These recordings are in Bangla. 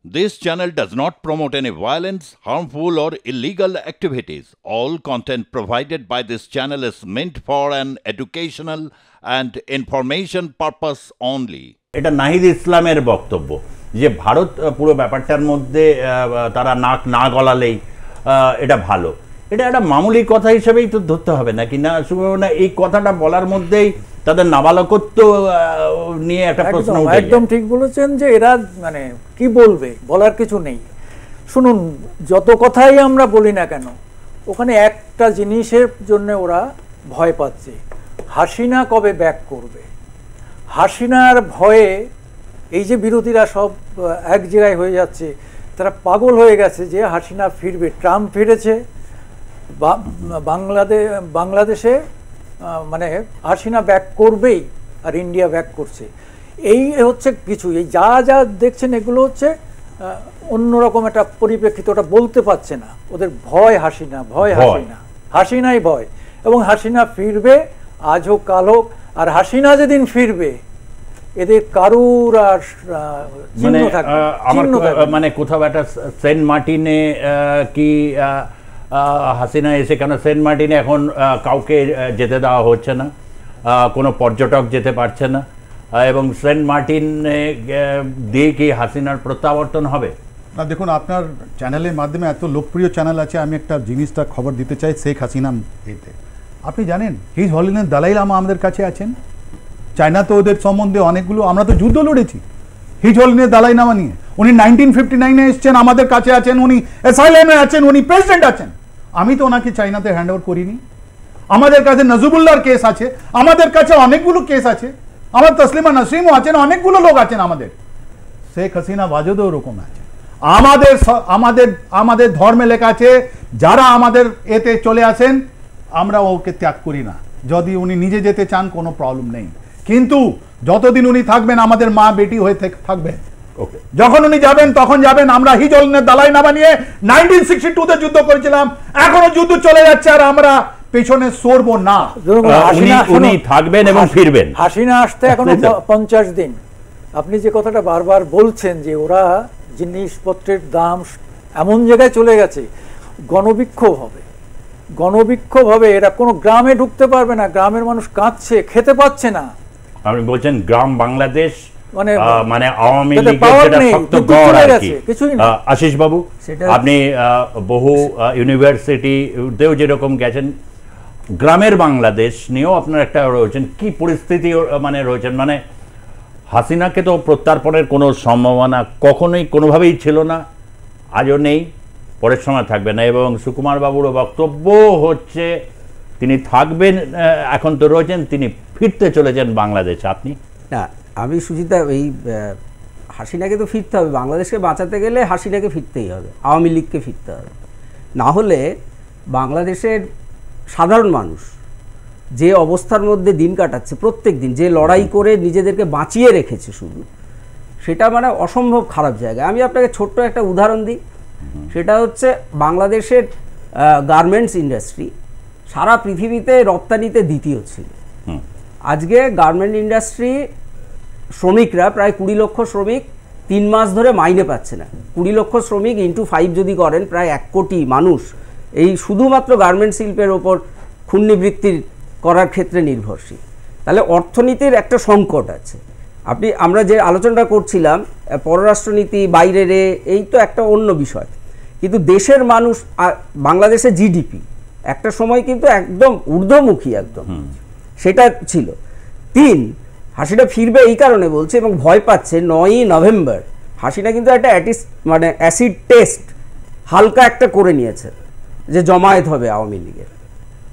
This channel does not promote any violence, harmful, or illegal activities. All content provided by this channel is meant for an educational and information purpose only. এটা নাহিদ ইসলামের বক্তব্য যে ভারত পুরো ব্যাপারটার মধ্যে তারা নাক না গলালেই এটা ভালো, এটা একটা মামুলি কথা হিসেবেই তো ধরতে হবে নাকি না? না এই কথাটা বলার মধ্যেই তাদের নাবালকত্ব নিয়ে একটা প্রশ্ন উঠে। একদম ঠিক বলেছেন যে এরা মানে কি বলবে, বলার কিছু নেই। শুনুন, যত কথাই আমরা বলি না কেন, ওখানে একটা জিনিসের জন্য ওরা ভয় পাচ্ছে, হাসিনা কবে ব্যাক করবে। হাসিনার ভয়ে এই যে বিরোধীরা সব এক জায়গায় হয়ে যাচ্ছে, তারা পাগল হয়ে গেছে যে হাসিনা ফিরবে। ট্রাম্প ফিরেছে, বাংলাদেশে মানে হাসিনা ব্যাক করবেই, আর ইন্ডিয়া ব্যাক করছে। এই হচ্ছে কিছু, এই যা যা দেখছেন এগুলো হচ্ছে অন্যরকম একটা পরিপ্রেক্ষিত, ওটা বলতে পারছে না। ওদের ভয় হাসিনা, ভয় হাসিনা, হাসিনাই ভয়। এবং হাসিনা ফিরবে, আজ হোক কাল হোক। আর হাসিনা যেদিন ফিরবে এদের কারুর আর চিহ্ন থাকবে, মানে কোথাও একটা সেন্ট মার্টিনে কি হাসিনা এসে, কেন সেন্ট মার্টিনে এখন কাউকে যেতে দেওয়া হচ্ছে না, কোনো পর্যটক যেতে পারছে না, এবং সেন্ট মার্টিনে দিয়ে কি হাসিনার প্রত্যাবর্তন হবে? না দেখুন, আপনার চ্যানেলের মাধ্যমে এত লোকপ্রিয় চ্যানেল আছে, আমি একটা জিনিসটা খবর দিতে চাই। শেখ হাসিনা এতে আপনি জানেন হিজ হলিনেস দালাই লামা আমাদের কাছে আছেন। চায়না তো ওদের সম্বন্ধে অনেকগুলো, আমরা তো যুদ্ধ লড়েছি হিজ হলিনেস দালাই লামা নিয়ে। উনি 1959-এ এসছেন, আমাদের কাছে আছেন, উনি অ্যাসাইলামে আছেন, উনি প্রেসিডেন্ট আছেন। আমি তো ওনাকে চাইনাতে হ্যান্ড ওভার করিনি। আমাদের কাছে নজরুল্লাহর কেস আছে, আমাদের কাছে অনেকগুলো কেস আছে, আমার তসলিমা নাসরিমও আছেন, অনেকগুলো লোক আছেন আমাদের। শেখ হাসিনা ওয়াজেদও ওরকম আছে। আমাদের ধর্মে লেখা আছে, যারা আমাদের এতে চলে আসেন আমরা ওকে ত্যাগ করি না। যদি উনি নিজে যেতে চান কোনো প্রবলেম নেই, কিন্তু যতদিন উনি থাকবেন আমাদের মা বেটি হয়ে থাকবেন। যখন উনি যাবেন তখন যাবেন। আমরা হিজলনের দালাই নামা নিয়ে 1962-তে যুদ্ধ করেছিলাম, এখনো যুদ্ধ চলে যাচ্ছে, আর আমরা পেছনে সরবো না। উনি থাকবেন এবং ফিরবেন। হাসিনা আসতে এখনো 50 দিন। আপনি যে কথাটা বারবার বলছেন যে ওরা জিনিসপত্রের দাম এমন জায়গায় চলে গেছে, গণবিক্ষোভ হবে, গণবিক্ষোভ হবে। এরা কোনো গ্রামে ঢুকতে পারবে না, গ্রামের মানুষ কাঁদছে, খেতে পাচ্ছে না। আপনি বলছেন গ্রাম বাংলাদেশ মানে আওয়ামী লীগের যেটা শক্ত গড় আর কি। আশিস বাবু, আপনি বহু ইউনিভার্সিটিতেও যেরকম গেছেন, গ্রামের বাংলাদেশ নিয়েও আপনার একটা রয়েছেন, কি পরিস্থিতি মানে রয়েছেন? মানে হাসিনাকে তো প্রত্যার্পণের কোনো সম্ভাবনা কখনোই কোনোভাবেই ছিল না, আজও নেই, পরের সময় থাকবে না। এবং সুকুমার বাবুরও বক্তব্য হচ্ছে তিনি থাকবেন, এখন তো রয়েছেন, তিনি ফিরতে চলেছেন বাংলাদেশে। আপনি? না, আমি সুচিতা, এই হাসিনাকে তো ফিরতে হবে, বাংলাদেশকে বাঁচাতে গেলে হাসিনাকে ফিরতেই হবে, আওয়ামী লীগকে ফিরতে হবে। না হলে বাংলাদেশের সাধারণ মানুষ যে অবস্থার মধ্যে দিন কাটাচ্ছে, প্রত্যেক দিন যে লড়াই করে নিজেদেরকে বাঁচিয়ে রেখেছে শুধু, সেটা মানে অসম্ভব খারাপ জায়গা। আমি আপনাকে ছোট্ট একটা উদাহরণ দিই, সেটা হচ্ছে বাংলাদেশের গার্মেন্টস ইন্ডাস্ট্রি সারা পৃথিবীতে রপ্তানিতে দ্বিতীয় ছিল। আজকে গার্মেন্ট ইন্ডাস্ট্রি শ্রমিকরা প্রায় 20 লক্ষ শ্রমিক 3 মাস ধরে মাইনে পাচ্ছে না। 20 লক্ষ শ্রমিক ইন্টু 5 যদি করেন, প্রায় 1 কোটি মানুষ এই শুধুমাত্র গার্মেন্ট শিল্পের ওপর ক্ষুণ্ণবৃত্তির করার ক্ষেত্রে নির্ভরশীল। তাহলে অর্থনীতির একটা সংকট আছে। আমরা যে আলোচনাটা করছিলাম পররাষ্ট্রনীতি বাইরের, এই তো একটা অন্য বিষয়, কিন্তু দেশের মানুষ, বাংলাদেশের জিডিপি একটা সময় কিন্তু একদম ঊর্ধ্বমুখী, একদম সেটা ছিল। 3, হাসিনা ফিরবে এই কারণে বলছে এবং ভয় পাচ্ছে। 9ই নভেম্বর হাসিনা কিন্তু একটা মানে অ্যাসিড টেস্ট হালকা একটা করে নিয়েছে, যে জমায়েত হবে আওয়ামী লীগের,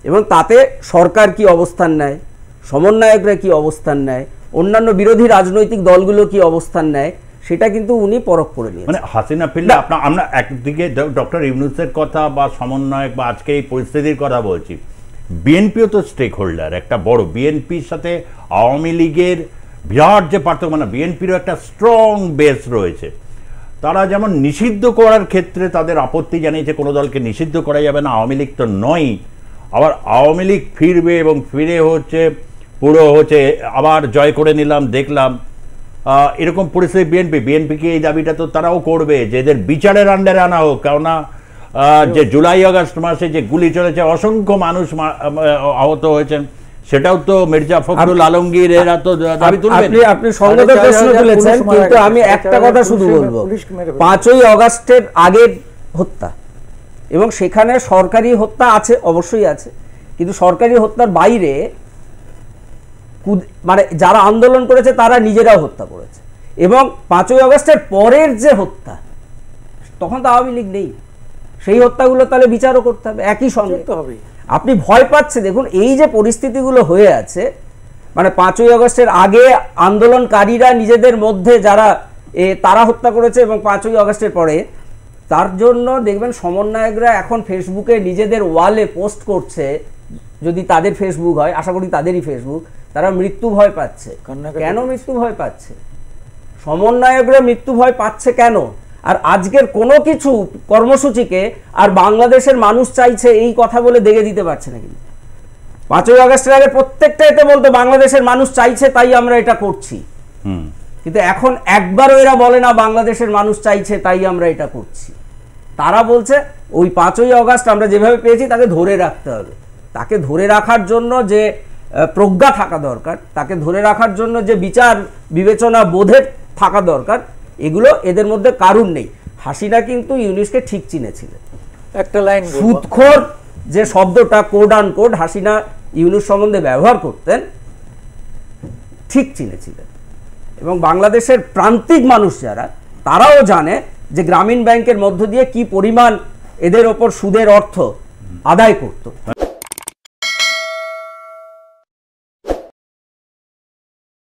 এবং তাতে সরকার কি অবস্থান নেয়, সমন্বয়করা কি অবস্থান নেয়, অন্যান্য বিরোধী রাজনৈতিক দলগুলো কি অবস্থান নেয়, সেটা কিন্তু উনি পরখ করে নিয়েছেন। মানে হাসিনা ফিরলে আমরা একদিকে ডক্টর ইউনূসের কথা বা সমন্বয়ক বা আজকে এই পরিস্থিতির কথা বলছি, বিএনপিও তো স্টেক হোল্ডার একটা বড়। বিএনপির সাথে আওয়ামী লীগের বিরাট যে পার্থক্য, মানে বিএনপিরও একটা স্ট্রং বেস রয়েছে। তারা যেমন নিষিদ্ধ করার ক্ষেত্রে তাদের আপত্তি জানিয়েছে, কোনো দলকে নিষিদ্ধ করা যাবে না, আওয়ামী লীগ তো নয়। আবার আওয়ামী লীগ ফিরবে এবং ফিরে পুরো আবার জয় করে নিলাম, দেখলাম এরকম পরিস্থিতি বিএনপিকে এই দাবিটা তো তারাও করবে যে এদের বিচারের আন্ডারে আনা হোক, কেননা যে জুলাই আগস্ট মাসে যে গুলি চলেছে, অসংখ্য মানুষ আহত হয়েছেন, সেটাও তো মির্জা ফখরুল আলমগীর এরা তো দাবি তুলবেন। আপনি সংগত প্রশ্ন তুলেছেন, কিন্তু আমি একটা কথা শুধু বলবো, 5ই আগস্টের আগের হত্যা এবং সেখানে সরকারি হত্যা আছে, অবশ্যই আছে, কিন্তু সরকারি হত্যার বাইরে মানে যারা আন্দোলন করেছে তারা নিজেরাও হত্যা করেছে। এবং 5ই আগস্টের পরের যে হত্যা, তখন তো আওয়ামী লীগ নেই, সেই হত্যাগুলো তাহলে বিচারও করতে হবে একই সঙ্গে। আপনি ভয় পাচ্ছে, দেখুন এই যে পরিস্থিতিগুলো হয়ে আছে, মানে 5ই আগস্টের আগে আন্দোলনকারীরা নিজেদের মধ্যে যারা তারা হত্যা করেছে এবং 5ই আগস্টের পরে, তার জন্য দেখবেন সমন্বয়করা এখন ফেসবুকে নিজেদের ওয়ালে পোস্ট করছে, যদি তাদের ফেসবুক হয়, আশা করি তাদেরই ফেসবুক, তারা মৃত্যু ভয় পাচ্ছে। কেন মৃত্যু ভয় পাচ্ছে? সমন্বয়করা মৃত্যু ভয় পাচ্ছে কেন? আর আজকের কোনো কিছু কর্মসূচিকে আর বাংলাদেশের মানুষ চাইছে এই কথা বলে দেখে দিতে পারছে না। কিন্তু 5ই আগস্টের আগে প্রত্যেকটা এতে বলতো বাংলাদেশের মানুষ চাইছে তাই আমরা এটা করছি, কিন্তু এখন একবারও এরা বলে না বাংলাদেশের মানুষ চাইছে তাই আমরা এটা করছি। তারা বলছে ওই 5ই আগস্ট আমরা যেভাবে পেয়েছি তাকে ধরে রাখতে হবে, তাকে ধরে রাখার জন্য যে প্রজ্ঞা থাকা দরকার, তাকে ধরে রাখার জন্য যে বিচার বিবেচনা বোধের থাকা দরকার, এগুলো এদের মধ্যে কারণ নেই। হাসিনা কিন্তু ইউনুসকে ঠিক চিনেছিলেন। একটা লাইন, সুদখোর যে শব্দটা কোড আন কোড হাসিনা ইউনুস সম্বন্ধে ব্যবহার করতেন, ঠিক চিনেছিলেন। এবং বাংলাদেশের প্রান্তিক মানুষ যারা, তারাও জানে যে গ্রামীণ ব্যাংকের মধ্য দিয়ে কি পরিমাণ এদের ওপর সুদের অর্থ আদায় করত।